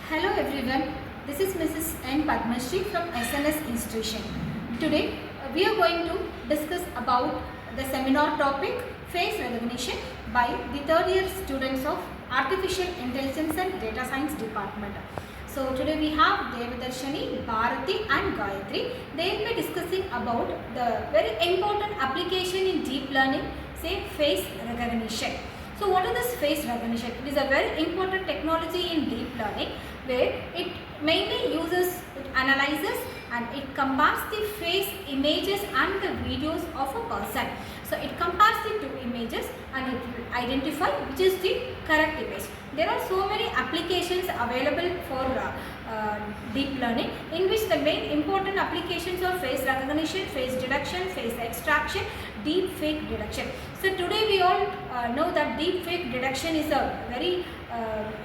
Hello everyone, this is Mrs. N.Padmashri from SNS Institution. Today we are going to discuss about the seminar topic face recognition by the third year students of Artificial Intelligence and Data Science Department. So today we have Devadarshini, Bharati and Gayatri. They will be discussing about the very important application in deep learning, say face recognition. So what is this face recognition? It is a very important technology in deep learning where it mainly uses, it analyzes and it compares the face images and the videos of a person. So it compares the two images and it will identify which is the correct image. There are so many applications available for deep learning, in which the main important applications are face recognition, face detection, face extraction, deep fake detection. So today we all know that deep fake detection is a very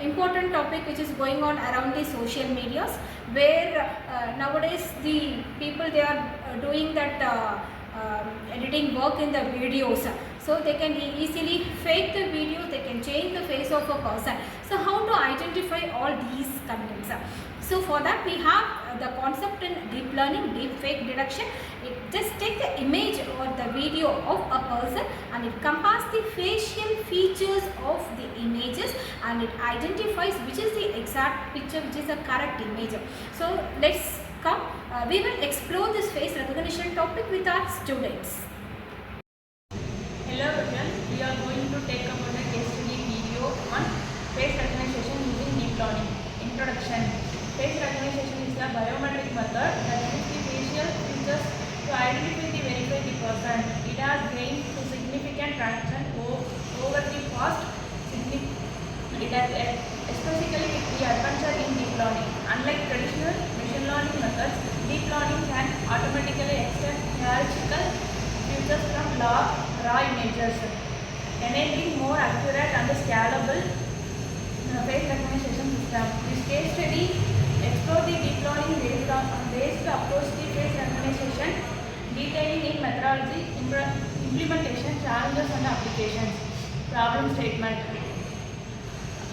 important topic which is going on around the social medias, where nowadays the people, they are doing that editing work in the videos. So they can easily fake the video, they can change the face of a person. So how to identify all these contents? So for that we have the concept in deep learning, deep fake detection. It just take the image or the video of a person and it compares the facial features of the images and it identifies which is the exact picture, which is the correct image. So let's come, we will explore this face recognition topic with our students. Hello everyone, we are going to take up a case study video on face recognition using deep learning. Introduction. Face recognition is a biometric method that uses the facial features to identify the verify the person. It has gained significant traction over the past. It has especially with the adventure in deep learning. Unlike traditional machine learning methods, deep learning can automatically extract hierarchical features from raw images, enabling more accurate and scalable face recognition system. This case study explores the deep learning based approach to face recognition, detailing in methodology, implementation, challenges and applications. Problem statement.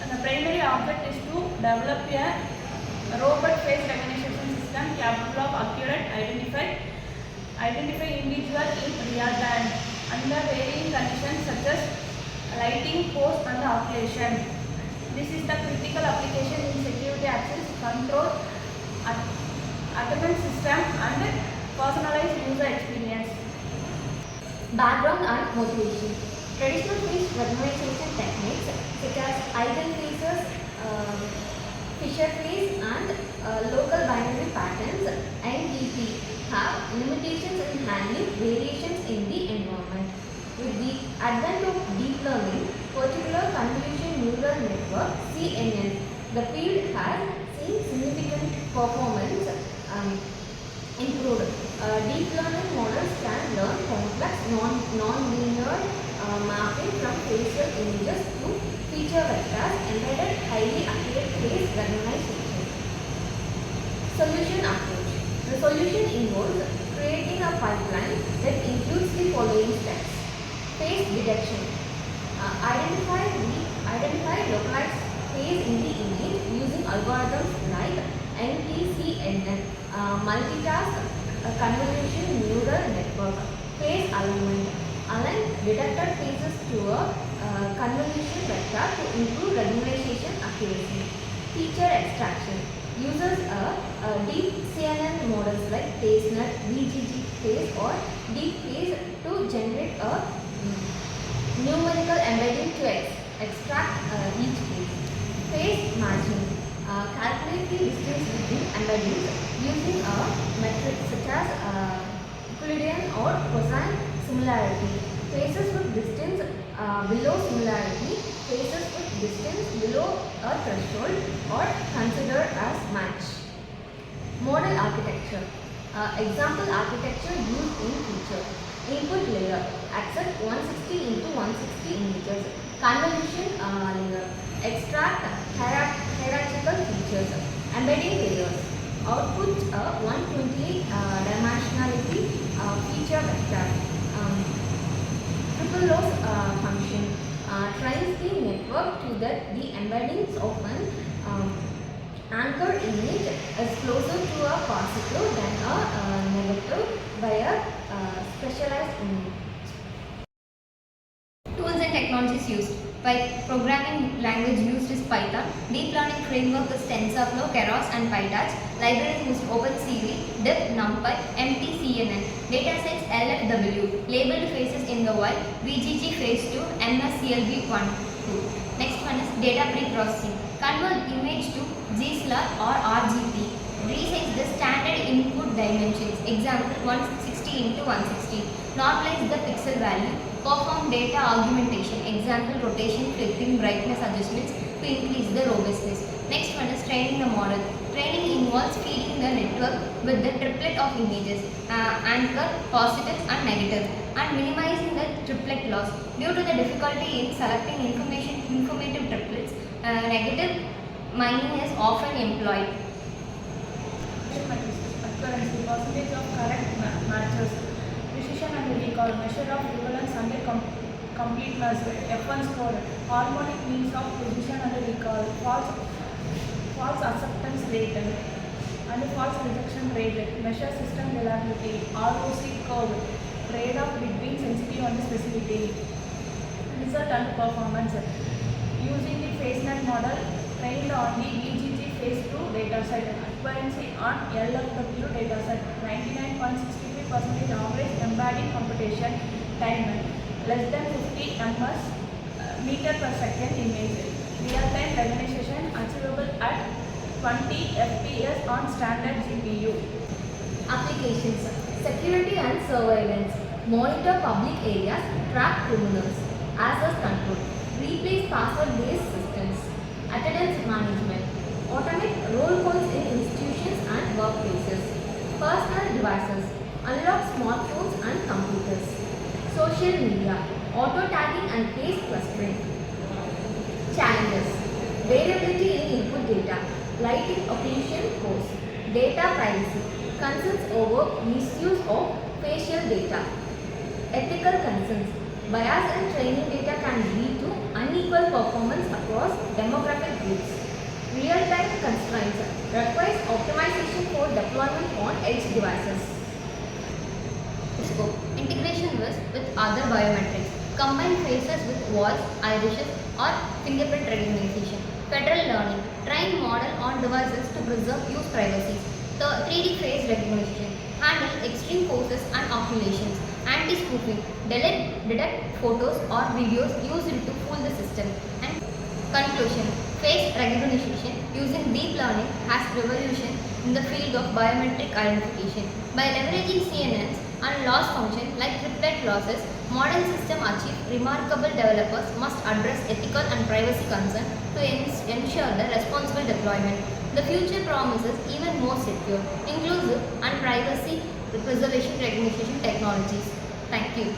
The primary object is to develop a robot face recognition system capable of accurate identify individual in real time under varying conditions such as lighting, pose and occlusion. This is the critical application in security access control, attendance system and personalized user experience. Background and motivation. Traditional face recognition techniques such as idle faces, Fisher face and local binary patterns (NDP) have limitations in handling variations in the environment. With the advent of deep learning, particular convolutional neural network (CNN), the field has seen significant performance improved. Deep learning models can learn complex non-linear mapping from facial images to feature vectors embedded highly accurate face recognition. Solution approach. The solution involves creating a pipeline that includes the following steps. Face detection. Identify localized face in the image using algorithms like NTCNN, multitask convolutional neural network. Face alignment. Align detected faces to a convolution vector to improve recognition accuracy. Feature extraction. Uses deep CNN models like FaceNet, BGG face or deep face to generate a numerical embedding to extract each face. Face matching. Calculate the distance between embeddings using a metric such as Euclidean or cosine similarity. Faces with distance below similarity, faces with distance below a threshold or considered as match. Model architecture. Example architecture used in feature. Input layer, accept 160 into 160 images. Convolution layer, extract hierarchical features. Embedding layers, output 128 dimensionality feature vector. Triple loss function trains the network to that the embeddings of an anchor image is closer to a positive than a negative by a specialized image. Tools and technologies used. By programming language used is Python. Deep learning framework is TensorFlow, Keras and PyTorch. Libraries used OpenCV, DIP, NumPy, MTCNN. Datasets LFW. Labeled phases in the while. VGG phase 2, MSCLB 1, 2. Next one is data preprocessing. Convert image to GSLR or RGB. Resize the standard input dimensions. Example 160 into 160. Normalize the pixel value. Perform data augmentation. Example rotation, flipping, brightness adjustments to increase the robustness. Next one is training the model. Training involves feeding the network with the triplet of images, anchor, positive and negative, and minimizing the triplet loss. Due to the difficulty in selecting informative triplets, negative mining is often employed. Accuracy, percentage of correct matches, precision and recall, measure of equivalence and completeness, F1 score, harmonic means of position and recall, false acceptance rate and false rejection rate, measure system reliability, ROC curve, trade-off between sensitivity and specificity, result and performance. Using the FaceNet model trained on the VGG phase 2 dataset, accuracy on LFW dataset, 99.63% average embedding computation time, less than 50 ms meter per second image, real-time recognition achievable at 20 fps on standard GPU. Applications: security and surveillance, monitor public areas, track criminals, access control, replace password-based systems, attendance management, automate roll calls in institutions and workplaces, personal devices, unlock smartphones and computers, social media, auto-tagging and face clustering. Challenges: variability in input data, lighting occlusion costs, data privacy, concerns over misuse of facial data, ethical concerns, bias in training data can lead to unequal performance across demographic groups. Real-time constraints requires optimization for deployment on edge devices. Scope. Integration with other biometrics. Combine faces with voice, irises or fingerprint recognition. Federal learning. Train model on devices to preserve use privacy. The 3D face recognition. Handle extreme forces and occultations. Anti-spoofing. Detect photos or videos used to fool the system. And conclusion. Face recognition using deep learning has revolution in the field of biometric identification. By leveraging CNNs and loss function like triplet losses, modern system achieve remarkable. Developers must address ethical and privacy concerns to ensure the responsible deployment. The future promises even more secure, inclusive and privacy preservation recognition technologies. Thank you.